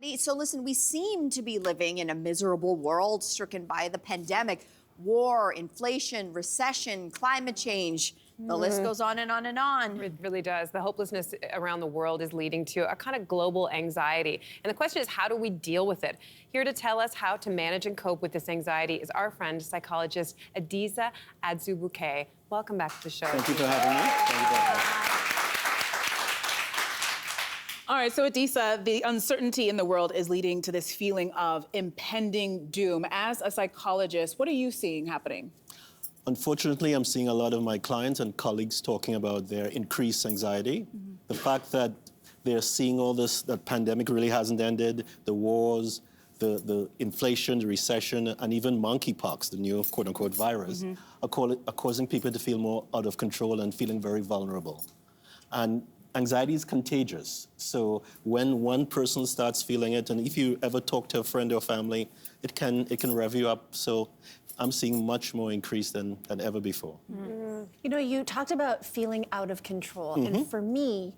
So listen, we seem to be living in a miserable world stricken by the pandemic, war, inflation, recession, climate change. The list goes on and on and on. It really does. The hopelessness around the world is leading to a kind of global anxiety. And the question is, how do we deal with it? Here to tell us how to manage and cope with this anxiety is our friend, psychologist Adisa Adzubuke. Welcome back to the show. Thank you for having me. Thank you for having me. All right, so Adisa, the uncertainty in the world is leading to this feeling of impending doom. As a psychologist, what are you seeing happening? Unfortunately, I'm seeing a lot of my clients and colleagues talking about their increased anxiety. The fact that they're seeing all this, that pandemic really hasn't ended, the wars, the inflation, the recession, and even monkeypox, the new quote-unquote virus, are causing people to feel more out of control and feeling very vulnerable. And anxiety is contagious. So when one person starts feeling it, and if you ever talk to a friend or family, it can rev you up. So I'm seeing much more increase than ever before. You know, you talked about feeling out of control. And for me,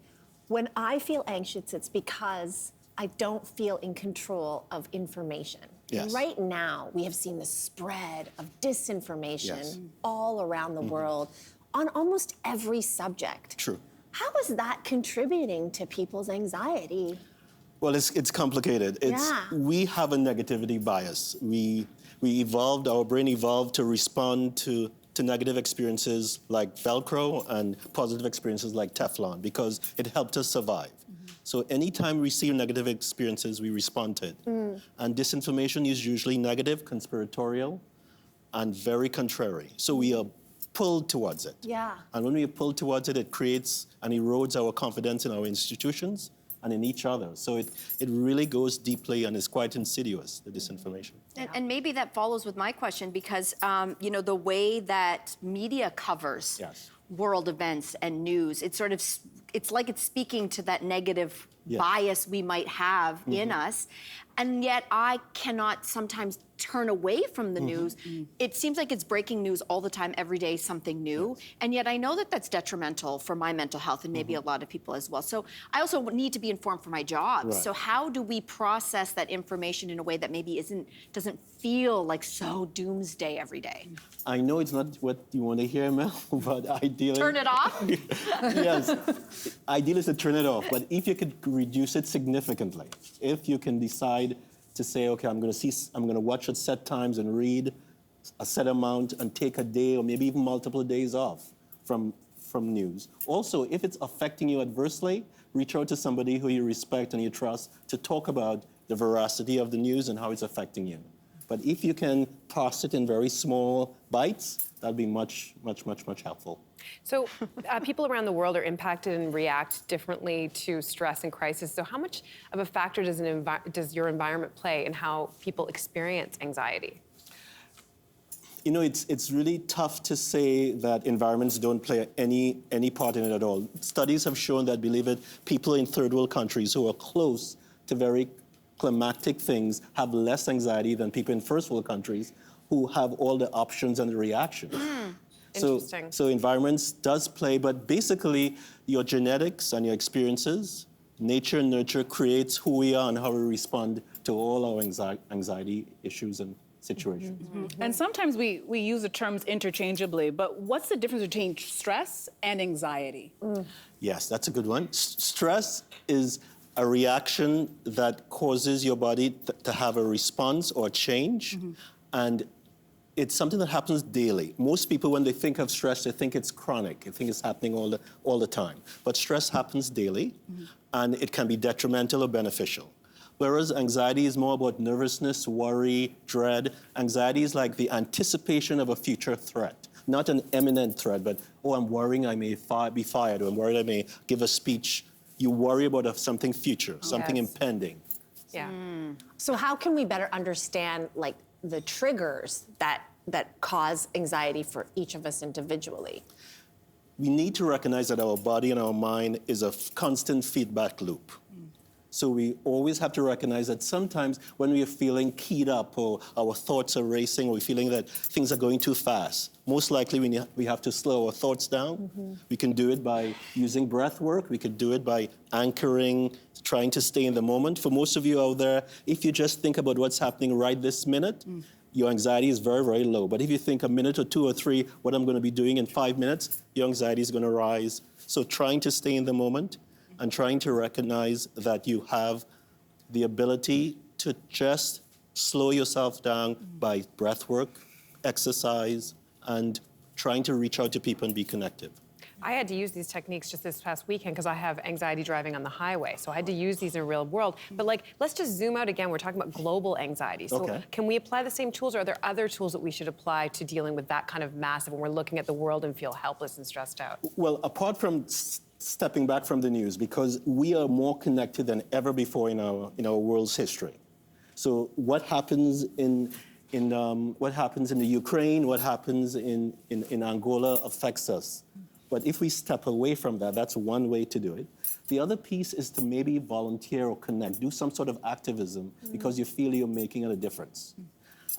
when I feel anxious, it's because I don't feel in control of information. Yes. And right now, we have seen the spread of disinformation all around the world on almost every subject. True. How is that contributing to people's anxiety? Well, it's complicated. We have a negativity bias. We evolved, our brain evolved to respond to negative experiences like Velcro and positive experiences like Teflon because it helped us survive. So anytime we receive negative experiences, we respond to it. And disinformation is usually negative, conspiratorial, and very contrary. So we are pulled towards it. And when we are pulled towards it, it creates and erodes our confidence in our institutions and in each other. So it really goes deeply and is quite insidious, the disinformation. And maybe that follows with my question because, you know, the way that media covers world events and news, it's like it's speaking to that negative bias we might have in us. And yet I cannot sometimes turn away from the news. It seems like it's breaking news all the time, every day, something new. And yet I know that that's detrimental for my mental health and maybe a lot of people as well. So I also need to be informed for my job. So how do we process that information in a way that maybe doesn't feel like so doomsday every day? I know it's not what you want to hear, Mel, but ideally... Turn it off? Yes. Ideally is to turn it off, but if you could reduce it significantly, if you can decide to say, okay, I'm going to watch at set times and read a set amount and take a day or maybe even multiple days off from news. Also, if it's affecting you adversely, reach out to somebody who you respect and you trust to talk about the veracity of the news and how it's affecting you. But if you can parse it in very small bites, that'd be much, much, much, much helpful. So people around the world are impacted and react differently to stress and crisis. So how much of a factor does your environment play in how people experience anxiety? You know, it's really tough to say that environments don't play any part in it at all. Studies have shown that, believe it, people in third world countries who are close to very climactic things have less anxiety than people in first world countries who have all the options and the reactions. Interesting. So environments does play, but basically your genetics and your experiences, nature and nurture creates who we are and how we respond to all our anxiety issues and situations. And sometimes we use the terms interchangeably, but what's the difference between stress and anxiety? Yes, that's a good one. Stress is a reaction that causes your body to have a response or a change, and it's something that happens daily. Most people, when they think of stress, they think it's chronic. They think it's happening all the time. But stress happens daily, and it can be detrimental or beneficial. Whereas anxiety is more about nervousness, worry, dread. Anxiety is like the anticipation of a future threat. Not an imminent threat, but, oh, I'm worrying I may be fired, or I'm worried I may give a speech. You worry about something future, something impending. So how can we better understand, like, the triggers that cause anxiety for each of us individually? We need to recognize that our body and our mind is a constant feedback loop. So we always have to recognize that sometimes when we are feeling keyed up or our thoughts are racing or we're feeling that things are going too fast, most likely we have to slow our thoughts down. We can do it by using breath work. We could do it by anchoring, trying to stay in the moment. For most of you out there, if you just think about what's happening right this minute, your anxiety is very, very low. But if you think a minute or two or three, what I'm going to be doing in 5 minutes, your anxiety is going to rise. So trying to stay in the moment and trying to recognize that you have the ability to just slow yourself down by breath work, exercise, and trying to reach out to people and be connected. I had to use these techniques just this past weekend because I have anxiety driving on the highway. So I had to use these in the real world. But let's just zoom out again. We're talking about global anxiety. So can we apply the same tools, or are there other tools that we should apply to dealing with that kind of massive when we're looking at the world and feel helpless and stressed out? Well, apart from stepping back from the news, because we are more connected than ever before in our world's history. So what happens in the Ukraine, what happens in Angola affects us. But if we step away from that, that's one way to do it. The other piece is to maybe volunteer or connect, do some sort of activism because you feel you're making a difference.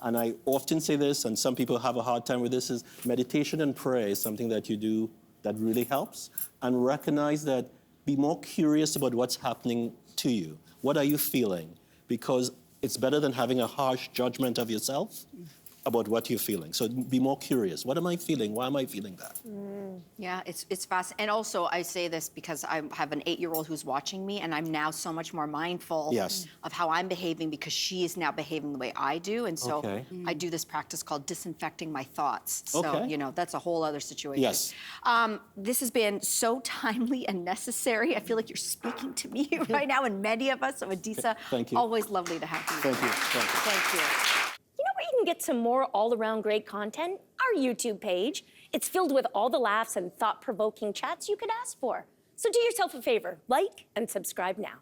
And I often say this, and some people have a hard time with this, is meditation and prayer is something that you do that really helps. And recognize that, be more curious about what's happening to you. What are you feeling? Because it's better than having a harsh judgment of yourself about what you're feeling. So be more curious. What am I feeling? Why am I feeling that? Yeah, it's fast. And also, I say this because I have an 8-year-old who's watching me, and I'm now so much more mindful of how I'm behaving because she is now behaving the way I do. And so I do this practice called disinfecting my thoughts. So, that's a whole other situation. Yes. This has been so timely and necessary. I feel like you're speaking to me right now, and many of us. So, Adisa, Thank you. Always lovely to have you. Thank you. Thank you. Thank you. You know where you can get some more all-around great content? Our YouTube page. It's filled with all the laughs and thought-provoking chats you could ask for. So do yourself a favor, like and subscribe now.